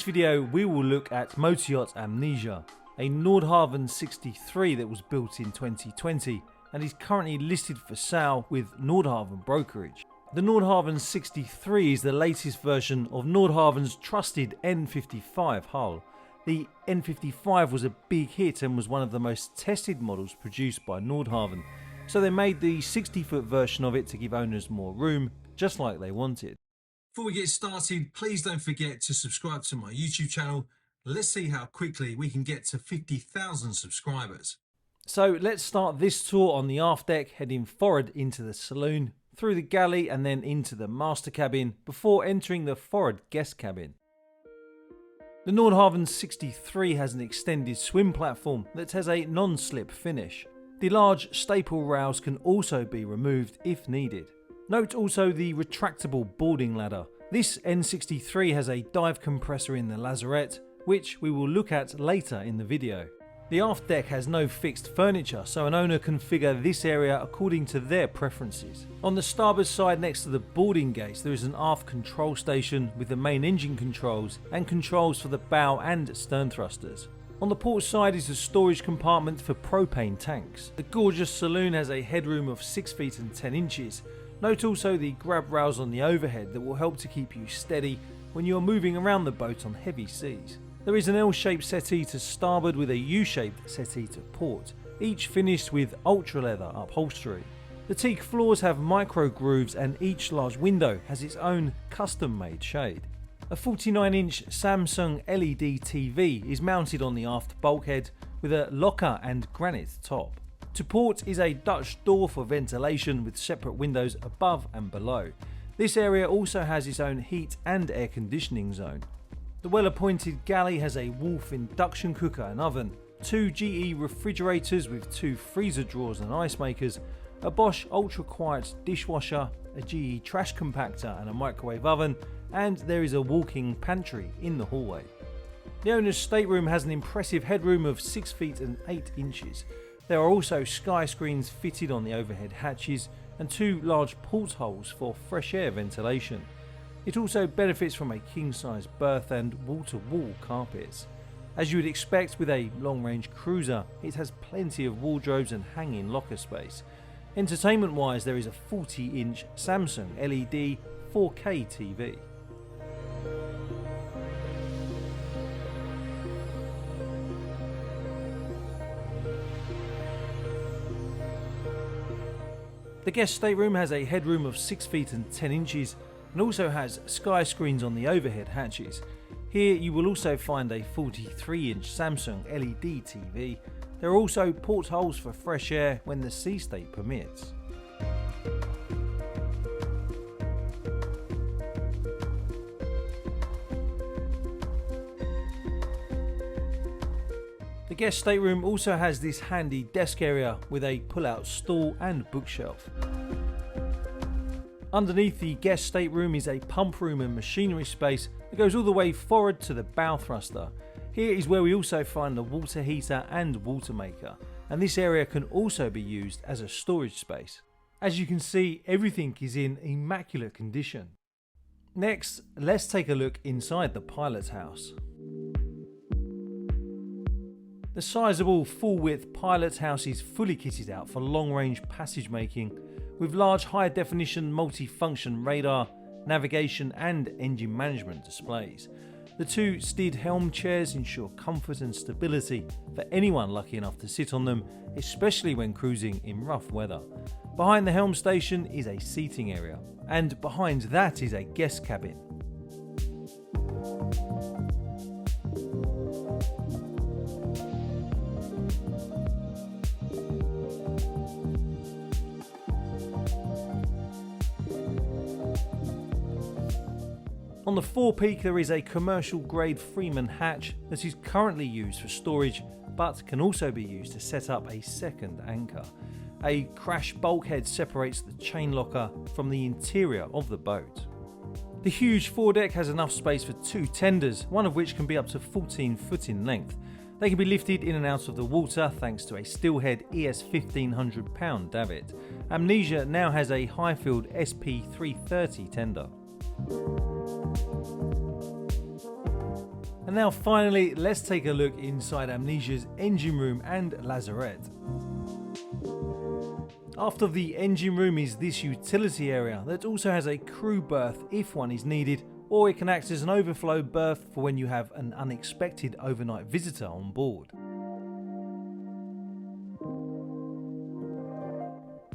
video we will look at motor yacht Amnesia, a Nordhavn 63 that was built in 2020 and is currently listed for sale with Nordhavn Brokerage. The Nordhavn 63 is the latest version of Nordhavn's trusted N55 hull. The N55 was a big hit and was one of the most tested models produced by Nordhavn, so they made the 60-foot version of it to give owners more room, just like they wanted. Before we get started, please don't forget to subscribe to my YouTube channel. Let's see how quickly we can get to 50,000 subscribers. So let's start this tour on the aft deck, heading forward into the saloon, through the galley and then into the master cabin before entering the forward guest cabin. The Nordhavn 63 has an extended swim platform that has a non-slip finish. The large staple rails can also be removed if needed. Note also the retractable boarding ladder. This N63 has a dive compressor in the lazarette, which we will look at later in the video. The aft deck has no fixed furniture, so an owner can configure this area according to their preferences. On the starboard side next to the boarding gates there is an aft control station with the main engine controls and controls for the bow and stern thrusters. On the port side is a storage compartment for propane tanks. The gorgeous saloon has a headroom of 6 feet and 10 inches. Note also the grab rails on the overhead that will help to keep you steady when you are moving around the boat on heavy seas. There is an L-shaped settee to starboard with a U-shaped settee to port, each finished with ultra leather upholstery. The teak floors have micro grooves and each large window has its own custom made shade. A 49-inch Samsung LED TV is mounted on the aft bulkhead with a locker and granite top. To port is a Dutch door for ventilation with separate windows above and below. This area also has its own heat and air conditioning zone. The well-appointed galley has a Wolf induction cooker and oven, 2 GE refrigerators with 2 freezer drawers and ice makers, a Bosch ultra-quiet dishwasher, a GE trash compactor and a microwave oven, and there is a walk-in pantry in the hallway. The owner's stateroom has an impressive headroom of 6 feet and 8 inches. There are also sky screens fitted on the overhead hatches and 2 large portholes for fresh air ventilation. It also benefits from a king-size berth and wall-to-wall carpets. As you would expect with a long-range cruiser, it has plenty of wardrobes and hanging locker space. Entertainment-wise, there is a 40-inch Samsung LED 4K TV. The guest stateroom has a headroom of 6 feet and 10 inches and also has sky screens on the overhead hatches. Here you will also find a 43-inch Samsung LED TV. There are also portholes for fresh air when the sea state permits. The guest stateroom also has this handy desk area with a pull-out stool and bookshelf. Underneath the guest stateroom is a pump room and machinery space that goes all the way forward to the bow thruster. Here is where we also find the water heater and water maker, and this area can also be used as a storage space. As you can see, everything is in immaculate condition. Next, let's take a look inside the pilot's house. The sizable full-width pilot's house is fully kitted out for long-range passage making, with large high-definition multi-function radar, navigation and engine management displays. The 2 steered helm chairs ensure comfort and stability for anyone lucky enough to sit on them, especially when cruising in rough weather. Behind the helm station is a seating area, and behind that is a guest cabin. On the forepeak there is a commercial grade Freeman hatch that is currently used for storage but can also be used to set up a second anchor. A crash bulkhead separates the chain locker from the interior of the boat. The huge foredeck has enough space for 2 tenders, one of which can be up to 14 foot in length. They can be lifted in and out of the water thanks to a Steelhead ES 1500 pound davit. Amnesia now has a Highfield SP 330 tender. And now finally, let's take a look inside Amnesia's engine room and lazarette. After the engine room is this utility area that also has a crew berth if one is needed, or it can act as an overflow berth for when you have an unexpected overnight visitor on board.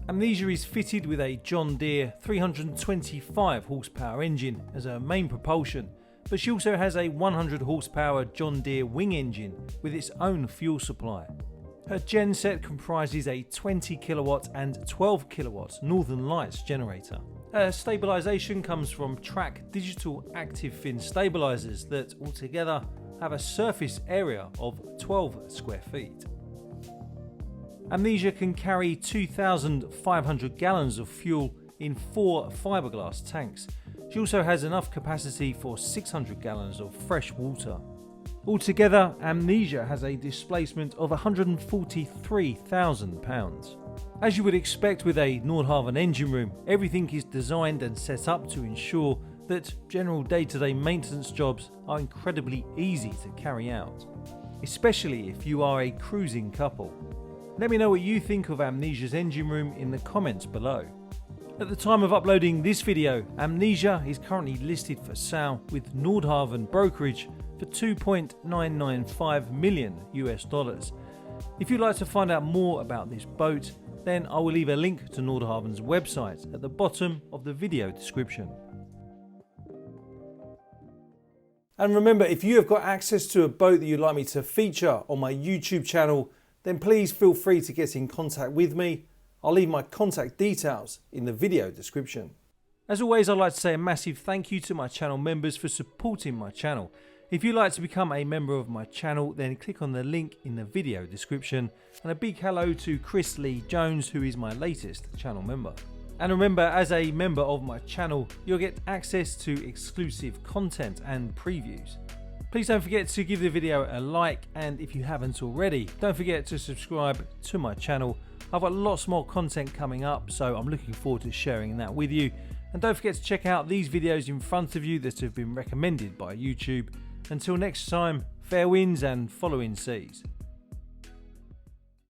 Amnesia is fitted with a John Deere 325 horsepower engine as her main propulsion, but she also has a 100 horsepower John Deere wing engine with its own fuel supply. Her genset comprises a 20 kilowatt and 12 kilowatt Northern Lights generator. Her stabilisation comes from Track digital active fin stabilisers that altogether have a surface area of 12 square feet. Amnesia can carry 2,500 gallons of fuel in 4 fiberglass tanks. She also has enough capacity for 600 gallons of fresh water. Altogether, Amnesia has a displacement of 143,000 pounds. As you would expect with a Nordhavn engine room, everything is designed and set up to ensure that general day-to-day maintenance jobs are incredibly easy to carry out, especially if you are a cruising couple. Let me know what you think of Amnesia's engine room in the comments below. At the time of uploading this video, Amnesia is currently listed for sale with Nordhavn Brokerage for $2.995 million US. If you'd like to find out more about this boat, then I will leave a link to Nordhavn's website at the bottom of the video description. And remember, if you have got access to a boat that you'd like me to feature on my YouTube channel, then please feel free to get in contact with me. I'll leave my contact details in the video description. As always, I'd like to say a massive thank you to my channel members for supporting my channel. If you'd like to become a member of my channel, then click on the link in the video description. And a big hello to Chris Lee Jones, who is my latest channel member. And remember, as a member of my channel, you'll get access to exclusive content and previews. Please don't forget to give the video a like, and if you haven't already, don't forget to subscribe to my channel. I've got lots more content coming up, so I'm looking forward to sharing that with you. And don't forget to check out these videos in front of you that have been recommended by YouTube. Until next time, fair winds and following seas.